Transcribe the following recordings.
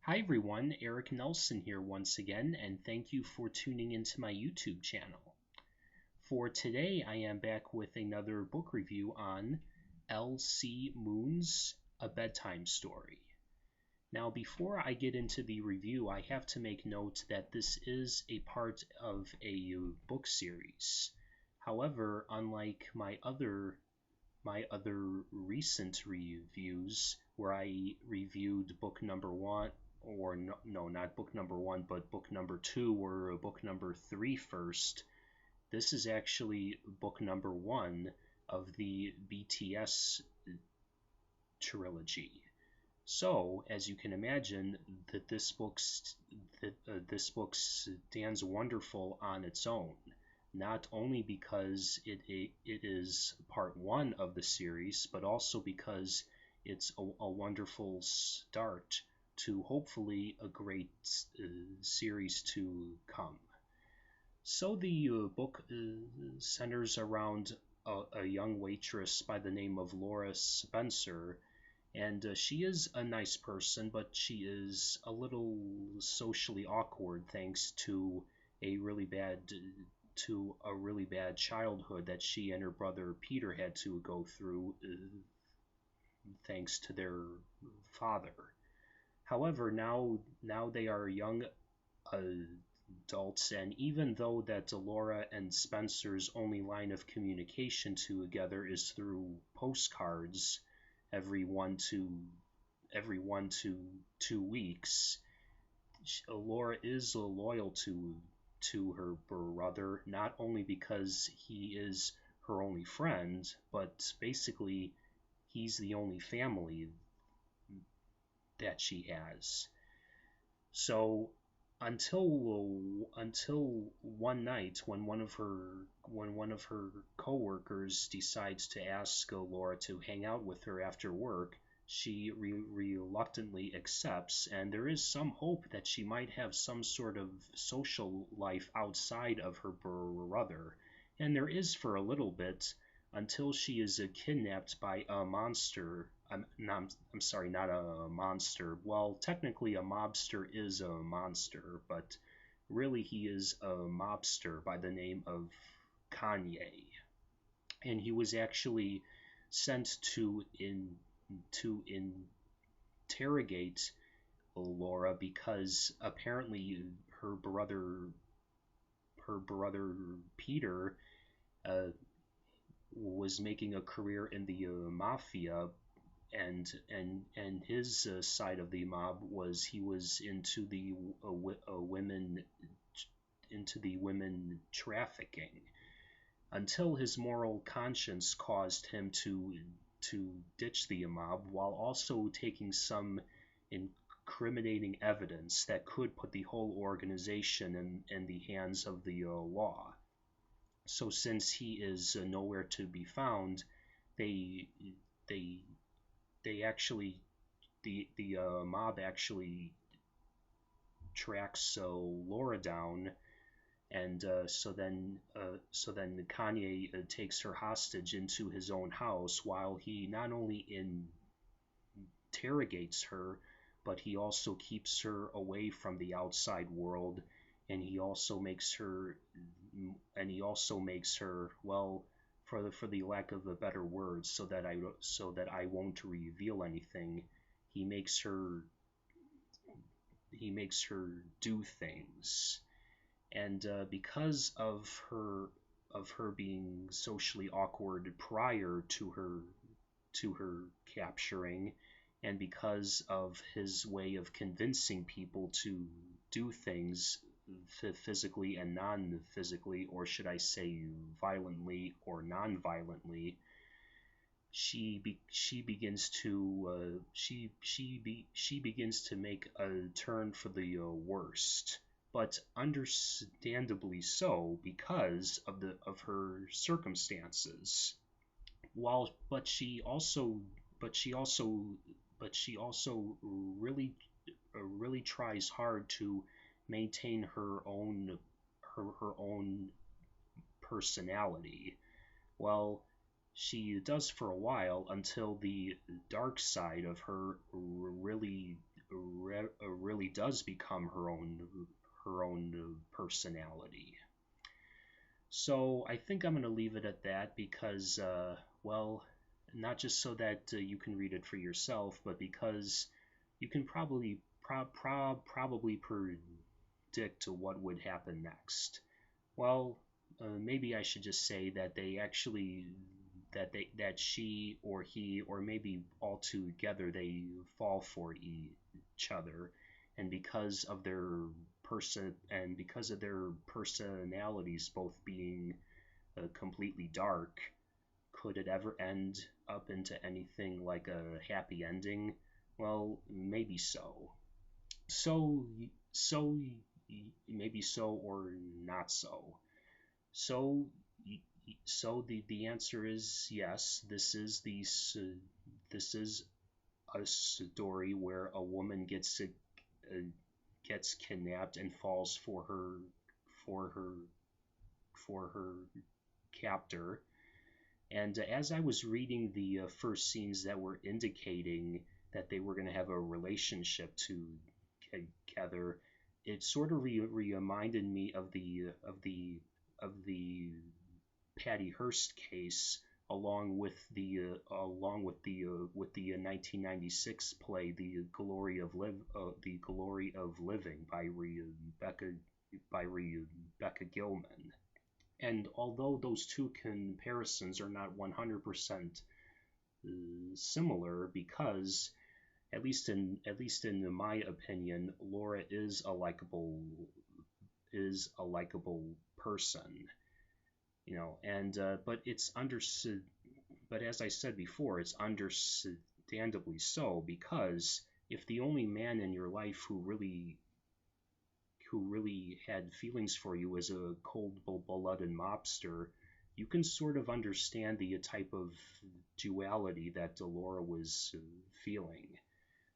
Hi everyone, Eric Nelson here once again, and thank you for tuning into my YouTube channel. For today, I am back with another book review on L.C. Moon's A Bedtime Story. Now, before I get into the review, I have to make note that this is a part of a book series. However, unlike my other recent reviews where I reviewed book number one, or no, not book number one, but book number two or book number three first. This is actually book number one of the BTS Trilogy. So, as you can imagine, that this book stands wonderful on its own. Not only because it is part one of the series, but also because it's a wonderful start to hopefully a great series to come. So the book centers around a young waitress by the name of Laura Spencer, and she is a nice person, but she is a little socially awkward thanks to a really bad childhood that she and her brother Peter had to go through thanks to their father. However, now they are young adults, and even though that Laura and Spencer's only line of communication together is through postcards every 2 weeks, Laura is loyal to her brother, not only because he is her only friend, but basically he's the only family that she has. So until one night when one of her coworkers decides to ask Laura to hang out with her after work, she reluctantly accepts, and there is some hope that she might have some sort of social life outside of her brother, and there is for a little bit until she is kidnapped by a monster. I'm sorry, not a monster. Well, technically a mobster is a monster, but really he is a mobster by the name of Kanye. And he was actually sent to interrogate Laura because apparently her brother Peter was making a career in the mafia, and his side of the mob was he was into the women trafficking, until his moral conscience caused him to ditch the mob while also taking some incriminating evidence that could put the whole organization in the hands of the law. So since he is nowhere to be found, they they actually the mob actually tracks Laura down, and so then Kanye takes her hostage into his own house, while he not only interrogates her, but he also keeps her away from the outside world, and he also makes her well, for the lack of a better word, so that I won't reveal anything, he makes her do things. And because of her being socially awkward prior to her capturing, and because of his way of convincing people to do things physically and non-physically, or should I say violently or non-violently, she begins to make a turn for the worst, but understandably so because of her circumstances. But she also really tries hard to maintain her own personality. Well, she does for a while, until the dark side of her really really does become her own personality. So I think I'm going to leave it at that because, well, not just so that you can read it for yourself, but because you can probably predict what would happen next. Well, maybe I should just say that they actually that she or he or maybe all together they fall for each other, and because of their personalities both being completely dark, could it ever end up into anything like a happy ending? Well, maybe so. So so maybe so or not so. So the answer is yes. This is a story where a woman gets kidnapped and falls for her for her captor. And as I was reading the first scenes that were indicating that they were going to have a relationship together, it sort of reminded me of the Patty Hearst case, along with the 1996 play The Glory of Living by Rebecca Gilman. And although those two comparisons are not 100% similar, because at least in my opinion, Laura is a likable person, and but as I said before, it's understandably so, because if the only man in your life who really had feelings for you as a cold-blooded mobster, you can sort of understand the type of duality that Delora was feeling.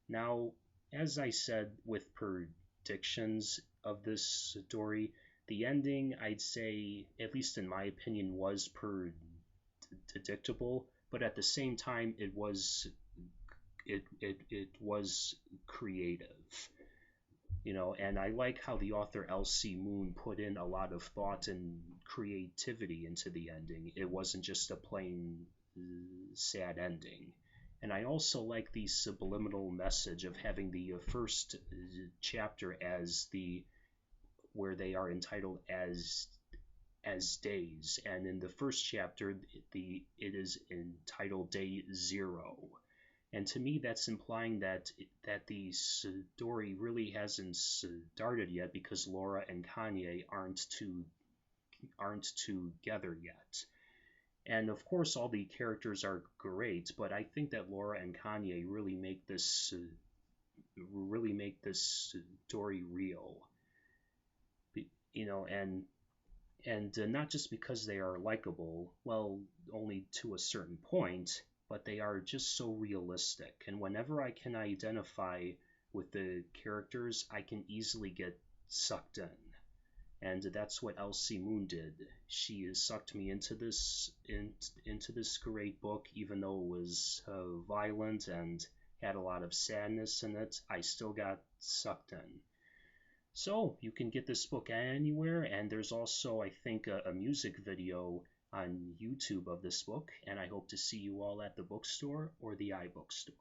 Now, as I said with predictions of this story, the ending, I'd say, at least in my opinion, was predictable, but at the same time, it was creative. And I like how the author L.C. Moon put in a lot of thought and creativity into the ending. It wasn't just a plain sad ending. And I also like the subliminal message of having the first chapter where they are entitled as days, and in the first chapter it is entitled Day Zero. And to me, that's implying that the story really hasn't started yet, because Laura and Kanye aren't together yet. And of course, all the characters are great, but I think that Laura and Kanye really make this story real. And not just because they are likable, well, only to a certain point, but they are just so realistic. And whenever I can identify with the characters, I can easily get sucked in. And that's what L.C. Moon did. She sucked me into this great book, even though it was violent and had a lot of sadness in it. I still got sucked in. So you can get this book anywhere, and there's also, I think, a music video on YouTube of this book, and I hope to see you all at the bookstore or the iBookstore.